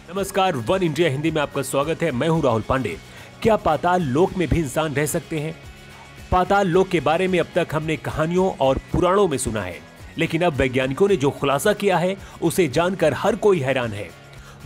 नमस्कार, one India Hindi में आपका स्वागत है। मैं हूं राहुल पांडे। क्या पाताल लोक में भी इंसान रह सकते हैं? पाताल लोक के बारे में अब तक हमने कहानियों और पुराणों में सुना है, लेकिन अब वैज्ञानिकों ने जो खुलासा किया है उसे जानकर हर कोई हैरान है।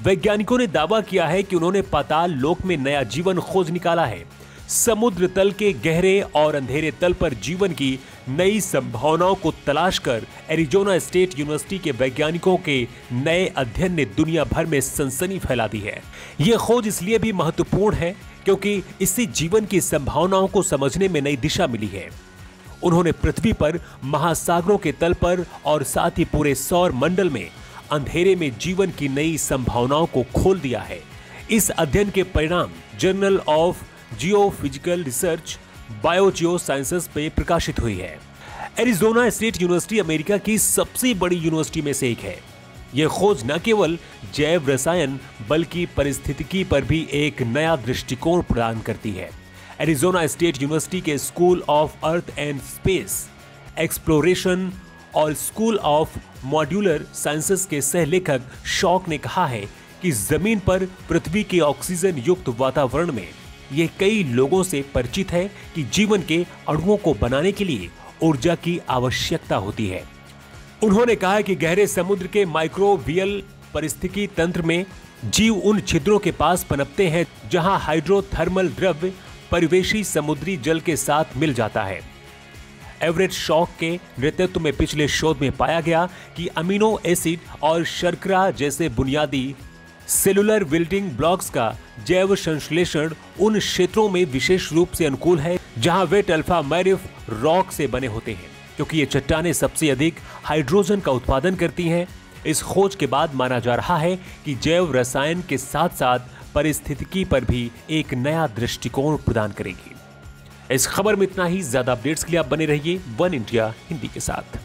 वैज्ञानिकों ने दावा किया है कि उन्होंने पाताल लोक में नया जीवन खोज निकाला है। समुद्र तल के गहरे और अंधेरे तल पर जीवन की नई संभावनाओं को तलाश कर एरिजोना स्टेट यूनिवर्सिटी के वैज्ञानिकों के नए अध्ययन ने दुनिया भर में सनसनी फैला दी है। यह खोज इसलिए भी महत्वपूर्ण है क्योंकि इससे जीवन की संभावनाओं को समझने में नई दिशा मिली है। उन्होंने पृथ्वी पर, महासागरों के तल पर और साथ ही पूरे सौर मंडल में अंधेरे में जीवन की नई संभावनाओं को खोल दिया है। इस अध्ययन के परिणाम journal of geophysical research biogeosciences पे प्रकाशित हुई है। एरिजोना स्टेट यूनिवर्सिटी अमेरिका की सबसे बड़ी यूनिवर्सिटी में से एक है। यह खोज न केवल जैव रसायन बल्कि पारिस्थितिकी पर भी एक नया दृष्टिकोण प्रदान करती है। एरिजोना स्टेट यूनिवर्सिटी के school of earth and space exploration और स्कूल ऑफ मॉड्यूलर साइंसेस के सहलेखक शॉक ने कहा है कि जमीन पर पृथ्वी के ऑक्सीजन युक्त वातावरण में ये कई लोगों से परिचित है कि जीवन के अणुओं को बनाने के लिए ऊर्जा की आवश्यकता होती है। उन्होंने कहा कि गहरे समुद्र के माइक्रोबियल पारिस्थितिकी तंत्र में जीव उन छिद्रों के पास पनपते हैं जहां हाइड्रोथर्मल द्रव्य परिवेशी समुद्री जल के साथ मिल जाता है। एवरेट शॉक के नेतृत्व में पिछले शोध में पाया गया कि अमीनो एसिड और शर्करा जैसे बुनियादी सेलुलर बिल्डिंग ब्लॉक्स का जैव संश्लेषण उन क्षेत्रों में विशेष रूप से अनुकूल है जहां वेट अल्फा मैरिफ रॉक से बने होते हैं, क्योंकि ये चट्टानें सबसे अधिक हाइड्रोजन का उत्पादन करती हैं। इस खोज के बाद माना जा रहा है कि जैव रसायन के साथ साथ पारिस्थितिकी पर भी एक नया दृष्टिकोण प्रदान करेगी। इस खबर में इतना ही। ज्यादा अपडेट्स के लिए आप बने रहिए वन इंडिया हिंदी के साथ।